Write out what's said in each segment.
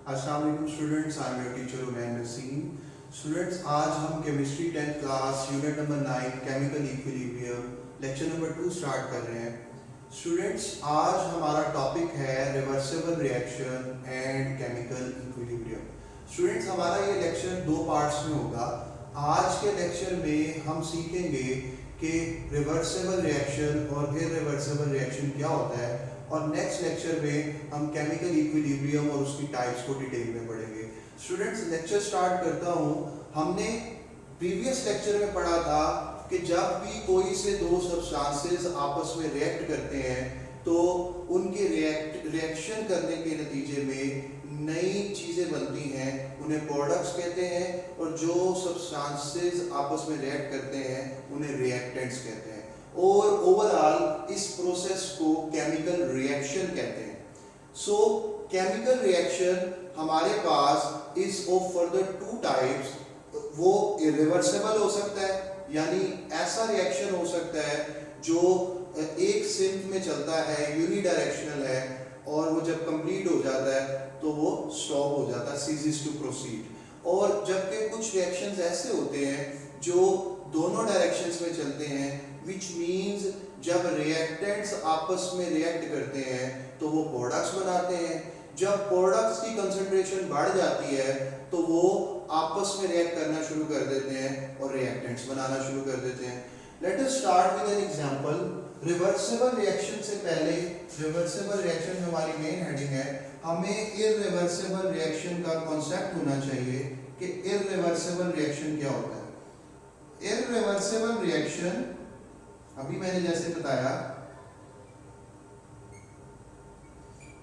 अस्सलाम वालेकुम students, I am your teacher woman Naseem. Students, आज हम chemistry 10th class unit number 9 chemical equilibrium lecture number 2 start कर रहे हैं। स्टूडेंट्स, आज हमारा टॉपिक है reversible reaction and chemical equilibrium. Students, हमारा ये लेक्चर दो पार्ट्स में होगा। आज के लेक्चर में हम सीखेंगे कि रिवर्सिबल रिएक्शन और इररिवर्सिबल रिएक्शन क्या होता है, और नेक्स्ट लेक्चर में हम केमिकल इक्विलिब्रियम और उसकी टाइप्स को डिटेल में पढ़ेंगे। स्टूडेंट्स, लेक्चर स्टार्ट करता हूँ। हमने प्रीवियस लेक्चर में पढ़ा था कि जब भी कोई से दो सब्सटेंसेस आपस में रिएक्ट करते हैं तो उनके रिएक्शन करने के नतीजे में नई चीज़ें बनती हैं, उन्हें प्रोडक्ट्स कहते हैं, और जो सब्सटेंसेस आपस में रिएक्ट करते हैं उन्हें रिएक्टेंट्स कहते हैं, और ओवरऑल इस प्रोसेस को केमिकल रिएक्शन कहते हैं। सो केमिकल रिएक्शन हमारे पास is of further two types. वो इरिवर्सिबल हो सकता है, यानी ऐसा रिएक्शन हो सकता है जो एक सिंक में चलता है, यूनिडायरेक्शनल है, और वो जब कंप्लीट हो जाता है तो वो स्टॉप हो जाता है, सीजेस टू प्रोसीड। और जबकि कुछ रिएक्शंस ऐसे होते हैं जो दोनों डायरेक्शंस में चलते हैं, विच मीन्स जब रिएक्टेंट्स आपस में रिएक्ट करते हैं तो वो प्रोडक्ट्स बनाते हैं। जब प्रोडक्ट्स की कंसंट्रेशन बढ़ जाती है तो वो आपस में रिएक्ट करना शुरू कर देते हैं और रिएक्टेंट्स बनाना शुरू कर देते हैं। Let us start with an example. Reversible reaction से पहले, रिवर्सिबल रिएक्शन में हमारी मेन हेडिंग है, हमें इररिवर्सिबल रिएक्शन का कॉन्सेप्ट होना चाहिए कि इररिवर्सिबल रिएक्शन क्या होता है। इररिवर्सिबल रिएक्शन, अभी मैंने जैसे बताया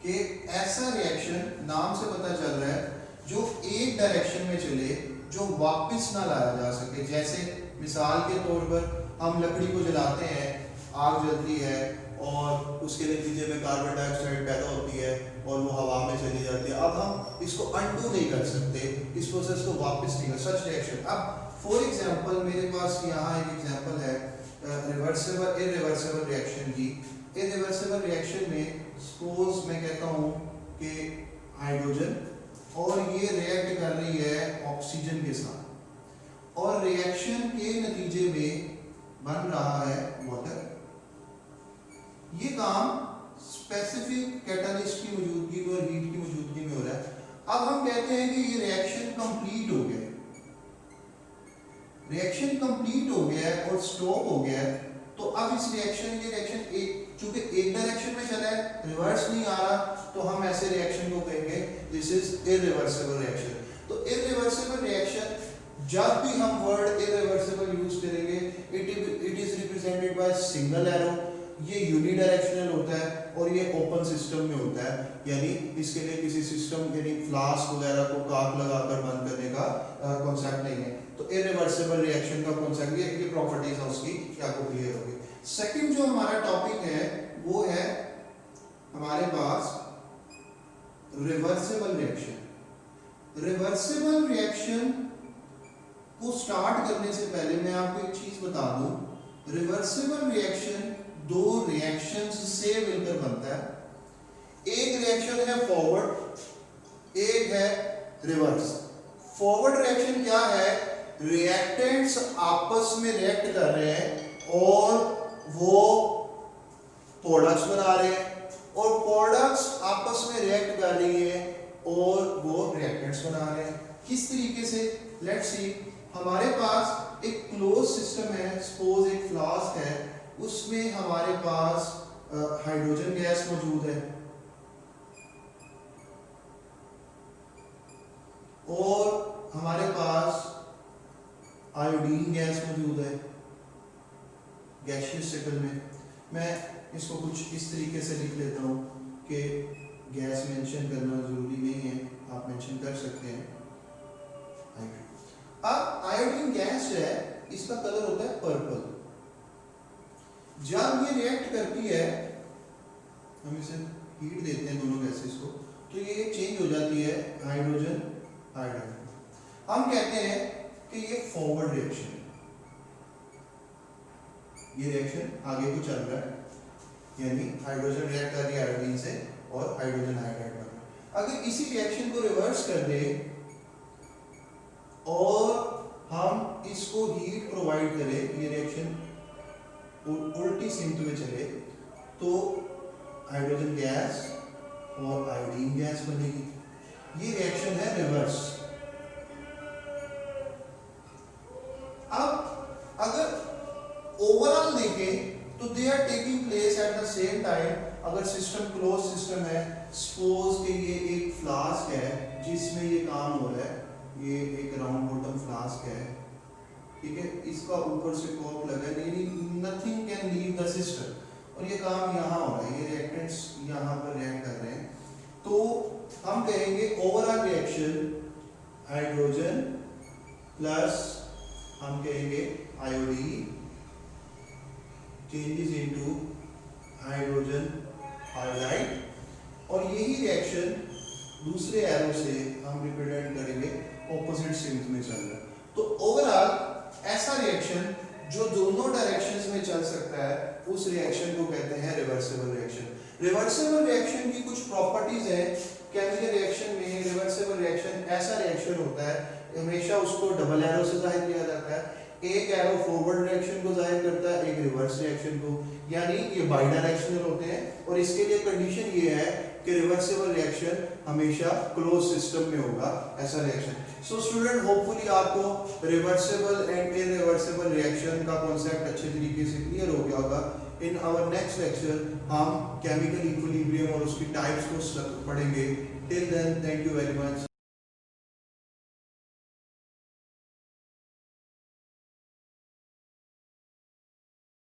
कि ऐसा रिएक्शन, नाम से पता चल रहा है, जो एक डायरेक्शन में चले, जो वापस ना लाया जा सके। जैसे मिसाल के तौर पर हम लकड़ी को जलाते हैं, आग जलती है और उसके नतीजे में कार्बन डाइऑक्साइड पैदा होती है और वो हवा में चली जाती है। अब हम इसको अनडू नहीं कर सकते, इस प्रोसेस को वापस नहीं कर, सच रिएक्शन। अब फॉर एग्जांपल मेरे पास यहाँ एक एग्जांपल है रिवर्सिबल इररिवर्सिबल रिएक्शन की। इररिवर्सिबल रिएक्शन में सपोज मैं कहता हूँ कि हाइड्रोजन, और ये रिएक्ट कर रही है ऑक्सीजन के साथ, और रिएक्शन के नतीजे में बन रहा है वाटर। ये काम स्पेसिफिक कैटालिस्ट की मौजूदगी में और हीट की मौजूदगी में हो रहा है। अब हम कहते हैं कि ये रिएक्शन कंप्लीट हो गया, रिएक्शन कंप्लीट हो गया है और स्टॉप हो गया है। तो अब इस रिएक्शन, ये रिएक्शन एक, चूंकि एक डायरेक्शन में चला है, रिवर्स नहीं आ रहा, तो हम ऐसे रिएक्शन को कहेंगे दिस इज इररिवर्सिबल रिएक्शन। तो इररिवर्सिबल रिएक्शन, जब भी हम वर्ड इररिवर्सिबल यूज करेंगे, it is represented by single arrow. ये यूनिडायरेक्शनल होता है और ये ओपन सिस्टम में होता है, यानी इसके लिए किसी सिस्टम, यानी फ्लास्क वगैरह को काक लगाकर बंद करने का कॉन्सेप्ट नहीं है। तो इररिवर्सिबल रिएक्शन का कॉन्सेप्ट, ये प्रॉपर्टीज है उसकी, क्या आपको क्लियर होगी। सेकंड जो हमारा टॉपिक है वो है हमारे पास रिवर्सिबल रिएक्शन। रिवर्सिबल रिएक्शन को स्टार्ट करने से पहले मैं आपको एक चीज बता दूं, रिवर्सिबल रिएक्शन दो रिएक्शंस से मिलकर बनता है। एक रिएक्शन है फॉरवर्ड, एक है रिवर्स। फॉरवर्ड रिएक्शन क्या है? रिएक्टेंट्स आपस में रिएक्ट कर रहे हैं और वो प्रोडक्ट्स बना रहे हैं, और प्रोडक्ट्स आपस में रिएक्ट कर रही है और वो रिएक्टेंट्स बना रहे हैं। किस तरीके से? लेट्स सी, हमारे पास एक क्लोज सिस्टम है, सपोज एक फ्लास्क है, उसमें हमारे पास हाइड्रोजन गैस मौजूद है और हमारे पास आयोडीन गैस मौजूद है गैसियस शक्ल में। मैं इसको कुछ इस तरीके से लिख लेता हूँ कि गैस मेंशन करना जरूरी नहीं है, आप मेंशन कर सकते हैं। अब आयोडीन गैस जो है, इसका कलर होता है पर्पल। जब ये रिएक्ट करती है, हम इसे हीट देते हैं दोनों गैसेस को, तो ये चेंज हो जाती है हाइड्रोजन आयोडीन। हम कहते हैं कि ये फॉरवर्ड रिएक्शन है, ये रिएक्शन आगे को चल रहा है, यानी हाइड्रोजन रिएक्ट कर रही है आयोडीन से और हाइड्रोजन आयोडाइड बन रहा है। अगर इसी रिएक्शन को रिवर्स कर दे और हम इसको हीट प्रोवाइड करें, ये रिएक्शन उल्टी सिंक में चले तो हाइड्रोजन गैस और आयोडीन गैस बनेगी। ये रिएक्शन है रिवर्स। अब अगर ओवरऑल देखें तो they are taking place at the same time. अगर सिस्टम क्लोज सिस्टम है, सपोज के ये एक फ्लास्क है जिसमें ये काम हो रहा है, ये एक राउंड बॉटम फ्लास्क है, ठीक है, इसका ऊपर से कॉर्क लगा है, nothing can leave the system और ये काम यहाँ हो रहा है, ये रिएक्टेंट्स यहाँ पर रिएक्ट कर रहे हैं। तो हम कहेंगे ओवरऑल रिएक्शन हाइड्रोजन प्लस हम कहेंगे iodine changes into hydrogen iodide और यही रिएक्शन दूसरे एरो से हम रिप्रेजेंट करेंगे ऑपोजिट सिंक में चल रहा है। तो ओवरऑल ऐसा रिएक्शन जो दोनों डायरेक्शंस में चल सकता है उस रिएक्शन को कहते हैं रिवर्सिबल रिएक्शन। रिवर्सिबल रिएक्शन की कुछ प्रॉपर्टीज हैं केमिकल रिएक्शन में। रिवर्सिबल रिएक्शन ऐसा रिएक्शन होता है, हमेशा उसको डबल एरो से जाहिर किया जाता है। एक एरो फॉरवर्ड डायरेक्शन को जाहिर करता है, एक रिवर्स रिएक्शन को, यानी ये बाई डायरेक्शनल होते हैं। और इसके लिए कंडीशन ये है कि रिवर्सिबल रिएक्शन हमेशा क्लोज सिस्टम में होगा ऐसा रिएक्शन। सो स्टूडेंट, होपफुली आपको रिवर्सिबल एंड इरिवर्सिबल रिएक्शन का कॉन्सेप्ट अच्छे तरीके से क्लियर हो गया होगा। इन आवर नेक्स्ट लेक्चर हम केमिकल इक्विलिब्रियम और उसकी टाइप्स को पढ़ेंगे। Till then, thank you very much.